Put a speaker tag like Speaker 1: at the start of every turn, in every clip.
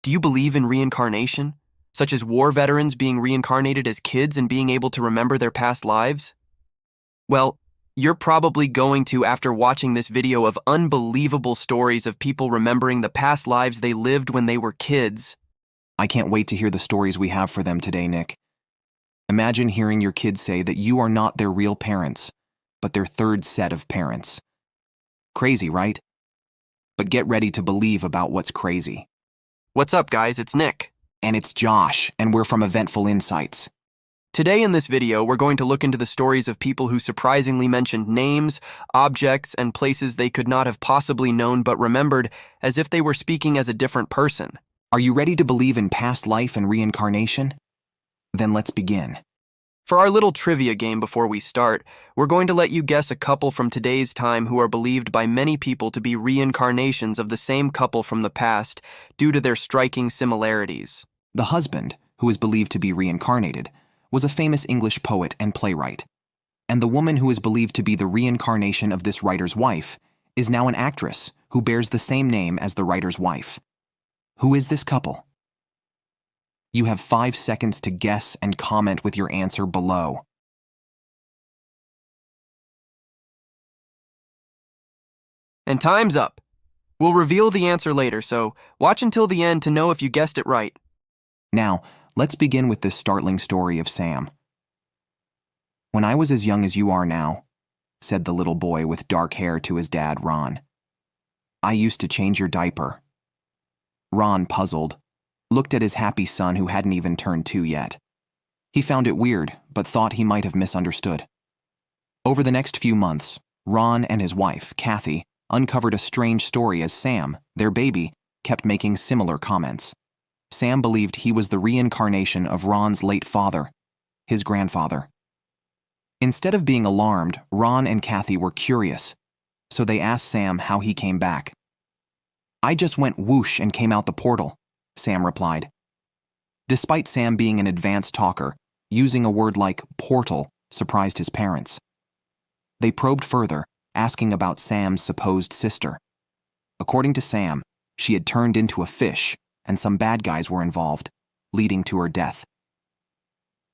Speaker 1: Do you believe in reincarnation, such as war veterans being reincarnated as kids and being able to remember their past lives? Well, you're probably going to after watching this video of unbelievable stories of people remembering the past lives they lived when they were kids.
Speaker 2: I can't wait to hear the stories we have for them today, Nick. Imagine hearing your kids say that you are not their real parents, but their third set of parents. Crazy, right? But get ready to believe about what's crazy.
Speaker 1: What's up, guys? It's Nick.
Speaker 2: And it's Josh, and we're from Eventful Insights.
Speaker 1: Today in this video, we're going to look into the stories of people who surprisingly mentioned names, objects, and places they could not have possibly known but remembered as if they were speaking as a different person.
Speaker 2: Are you ready to believe in past life and reincarnation? Then let's begin.
Speaker 1: For our little trivia game before we start, we're going to let you guess a couple from today's time who are believed by many people to be reincarnations of the same couple from the past due to their striking similarities.
Speaker 2: The husband, who is believed to be reincarnated, was a famous English poet and playwright. And the woman who is believed to be the reincarnation of this writer's wife is now an actress who bears the same name as the writer's wife. Who is this couple? You have 5 seconds to guess and comment with your answer below.
Speaker 1: And time's up. We'll reveal the answer later, so watch until the end to know if you guessed it right.
Speaker 2: Now, let's begin with this startling story of Sam. "When I was as young as you are now," said the little boy with dark hair to his dad, Ron, "I used to change your diaper." Ron, puzzled, looked at his happy son who hadn't even turned 2 yet. He found it weird, but thought he might have misunderstood. Over the next few months, Ron and his wife, Kathy, uncovered a strange story as Sam, their baby, kept making similar comments. Sam believed he was the reincarnation of Ron's late father, his grandfather. Instead of being alarmed, Ron and Kathy were curious, so they asked Sam how he came back. "I just went whoosh and came out the portal," Sam replied. Despite Sam being an advanced talker, using a word like portal surprised his parents. They probed further, asking about Sam's supposed sister. According to Sam, she had turned into a fish, and some bad guys were involved, leading to her death.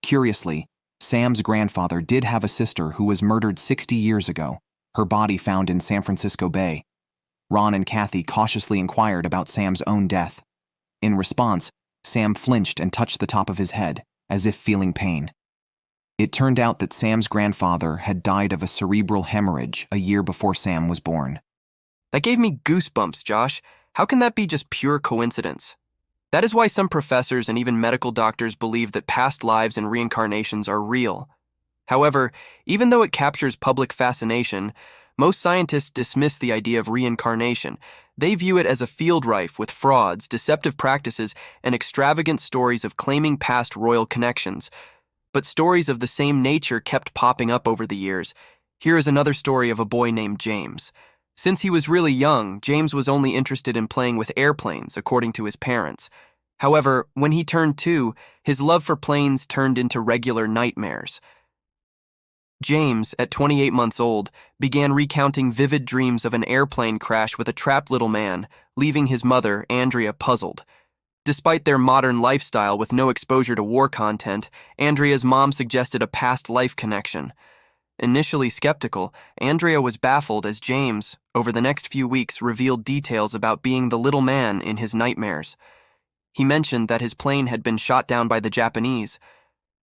Speaker 2: Curiously, Sam's grandfather did have a sister who was murdered 60 years ago, her body found in San Francisco Bay. Ron and Kathy cautiously inquired about Sam's own death. In response, Sam flinched and touched the top of his head, as if feeling pain. It turned out that Sam's grandfather had died of a cerebral hemorrhage a year before Sam was born.
Speaker 1: That gave me goosebumps, Josh. How can that be just pure coincidence? That is why some professors and even medical doctors believe that past lives and reincarnations are real. However, even though it captures public fascination, most scientists dismiss the idea of reincarnation. They view it as a field rife with frauds, deceptive practices, and extravagant stories of claiming past royal connections. But stories of the same nature kept popping up over the years. Here is another story of a boy named James. Since he was really young, James was only interested in playing with airplanes, according to his parents. However, when he turned 2, his love for planes turned into regular nightmares. James, at 28 months old, began recounting vivid dreams of an airplane crash with a trapped little man, leaving his mother, Andrea, puzzled. Despite their modern lifestyle with no exposure to war content, Andrea's mom suggested a past life connection. Initially skeptical, Andrea was baffled as James, over the next few weeks, revealed details about being the little man in his nightmares. He mentioned that his plane had been shot down by the Japanese.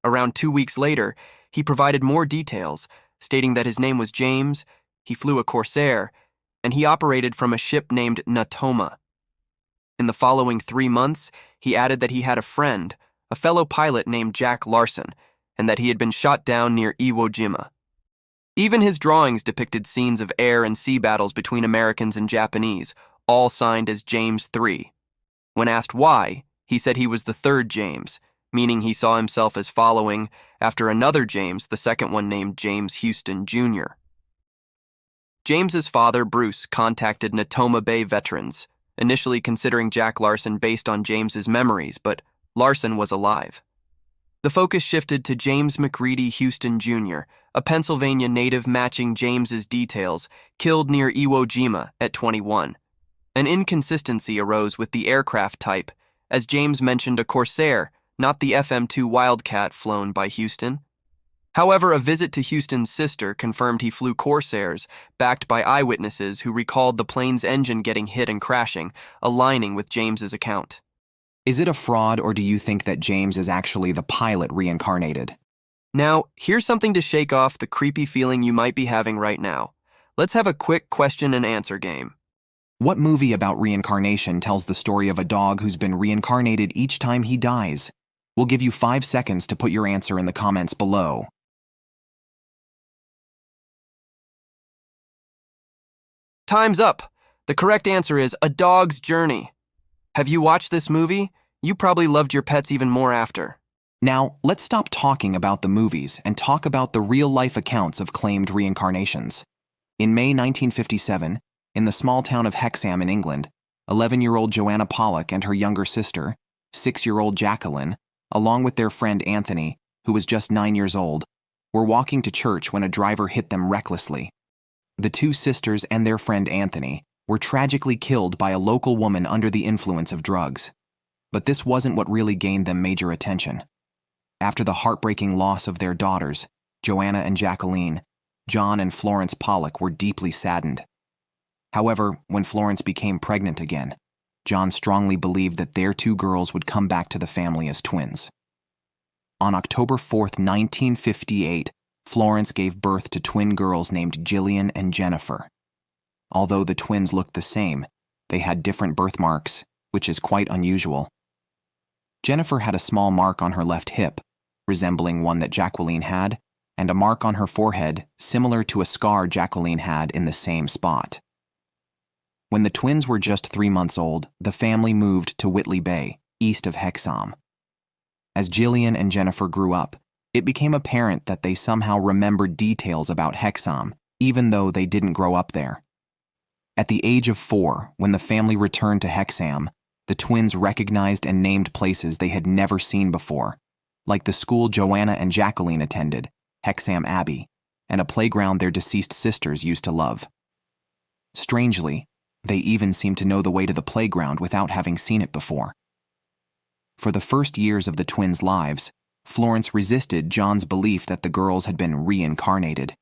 Speaker 1: Around 2 weeks later, he provided more details, stating that his name was James, he flew a Corsair, and he operated from a ship named Natoma. In the following 3 months, he added that he had a friend, a fellow pilot named Jack Larson, and that he had been shot down near Iwo Jima. Even his drawings depicted scenes of air and sea battles between Americans and Japanese, all signed as James III. When asked why, he said he was the third James, meaning he saw himself as following after another James, the second one named James Houston Jr. James's father, Bruce, contacted Natoma Bay veterans, initially considering Jack Larson based on James's memories, but Larson was alive. The focus shifted to James McReady Houston Jr., a Pennsylvania native matching James's details, killed near Iwo Jima at 21. An inconsistency arose with the aircraft type, as James mentioned a Corsair, not the FM-2 Wildcat flown by Houston. However, a visit to Houston's sister confirmed he flew Corsairs, backed by eyewitnesses who recalled the plane's engine getting hit and crashing, aligning with James's account.
Speaker 2: Is it a fraud, or do you think that James is actually the pilot reincarnated?
Speaker 1: Now, here's something to shake off the creepy feeling you might be having right now. Let's have a quick question and answer game.
Speaker 2: What movie about reincarnation tells the story of a dog who's been reincarnated each time he dies? We'll give you 5 seconds to put your answer in the comments below.
Speaker 1: Time's up. The correct answer is A Dog's Journey. Have you watched this movie? You probably loved your pets even more after.
Speaker 2: Now, let's stop talking about the movies and talk about the real-life accounts of claimed reincarnations. In May 1957, in the small town of Hexham in England, 11-year-old Joanna Pollock and her younger sister, 6-year-old Jacqueline, along with their friend Anthony, who was just 9 years old, were walking to church when a driver hit them recklessly. The 2 sisters and their friend Anthony were tragically killed by a local woman under the influence of drugs. But this wasn't what really gained them major attention. After the heartbreaking loss of their daughters, Joanna and Jacqueline, John and Florence Pollock were deeply saddened. However, when Florence became pregnant again, John strongly believed that their 2 girls would come back to the family as twins. On October 4th, 1958, Florence gave birth to twin girls named Jillian and Jennifer. Although the twins looked the same, they had different birthmarks, which is quite unusual. Jennifer had a small mark on her left hip, resembling one that Jacqueline had, and a mark on her forehead similar to a scar Jacqueline had in the same spot. When the twins were just 3 months old, the family moved to Whitley Bay, east of Hexham. As Jillian and Jennifer grew up, it became apparent that they somehow remembered details about Hexham, even though they didn't grow up there. At the age of 4, when the family returned to Hexham, the twins recognized and named places they had never seen before, like the school Joanna and Jacqueline attended, Hexham Abbey, and a playground their deceased sisters used to love. Strangely, they even seemed to know the way to the playground without having seen it before. For the first years of the twins' lives, Florence resisted John's belief that the girls had been reincarnated.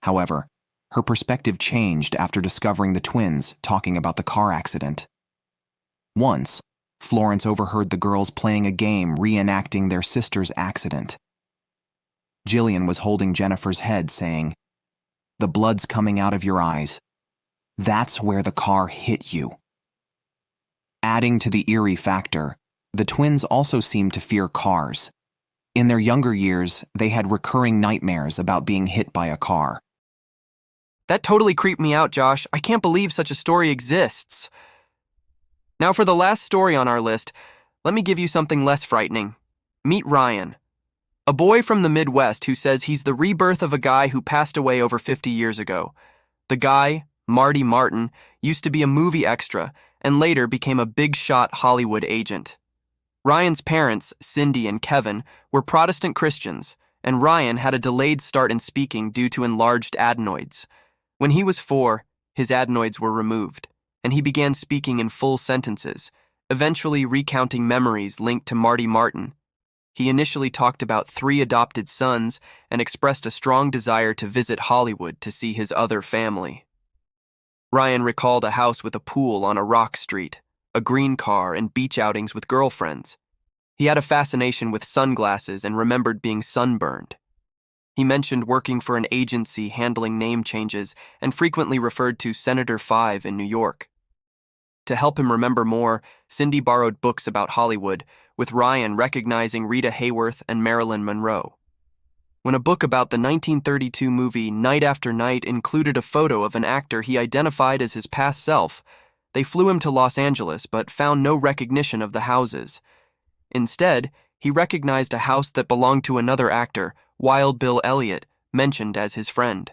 Speaker 2: However, her perspective changed after discovering the twins talking about the car accident. Once, Florence overheard the girls playing a game reenacting their sister's accident. Jillian was holding Jennifer's head, saying, "The blood's coming out of your eyes. That's where the car hit you." Adding to the eerie factor, the twins also seemed to fear cars. In their younger years, they had recurring nightmares about being hit by a car.
Speaker 1: That totally creeped me out, Josh. I can't believe such a story exists. Now for the last story on our list, let me give you something less frightening. Meet Ryan, a boy from the Midwest who says he's the rebirth of a guy who passed away over 50 years ago. The guy, Marty Martin, used to be a movie extra and later became a big-shot Hollywood agent. Ryan's parents, Cindy and Kevin, were Protestant Christians, and Ryan had a delayed start in speaking due to enlarged adenoids. When he was 4, his adenoids were removed, and he began speaking in full sentences, eventually recounting memories linked to Marty Martin. He initially talked about 3 adopted sons and expressed a strong desire to visit Hollywood to see his other family. Ryan recalled a house with a pool on a rock street, a green car, and beach outings with girlfriends. He had a fascination with sunglasses and remembered being sunburned. He mentioned working for an agency handling name changes and frequently referred to Senator 5 in New York. To help him remember more, Cindy borrowed books about Hollywood, with Ryan recognizing Rita Hayworth and Marilyn Monroe. When a book about the 1932 movie Night After Night included a photo of an actor he identified as his past self, they flew him to Los Angeles but found no recognition of the houses. Instead, he recognized a house that belonged to another actor, Wild Bill Elliott, mentioned as his friend.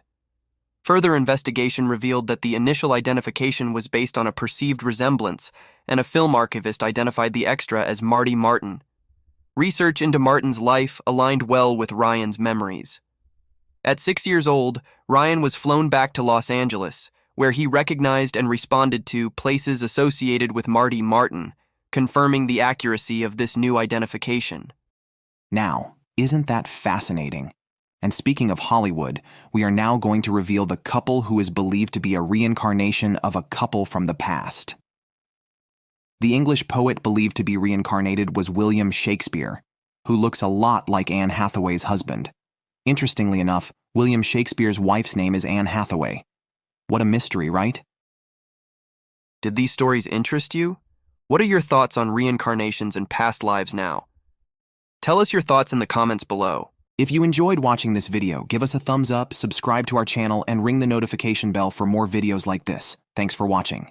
Speaker 1: Further investigation revealed that the initial identification was based on a perceived resemblance, and a film archivist identified the extra as Marty Martin. Research into Martin's life aligned well with Ryan's memories. At 6 years old, Ryan was flown back to Los Angeles, where he recognized and responded to places associated with Marty Martin, confirming the accuracy of this new identification.
Speaker 2: Now, isn't that fascinating? And speaking of Hollywood, we are now going to reveal the couple who is believed to be a reincarnation of a couple from the past. The English poet believed to be reincarnated was William Shakespeare, who looks a lot like Anne Hathaway's husband. Interestingly enough, William Shakespeare's wife's name is Anne Hathaway. What a mystery, right?
Speaker 1: Did these stories interest you? What are your thoughts on reincarnations and past lives now? Tell us your thoughts in the comments below.
Speaker 2: If you enjoyed watching this video, give us a thumbs up, subscribe to our channel, and ring the notification bell for more videos like this. Thanks for watching.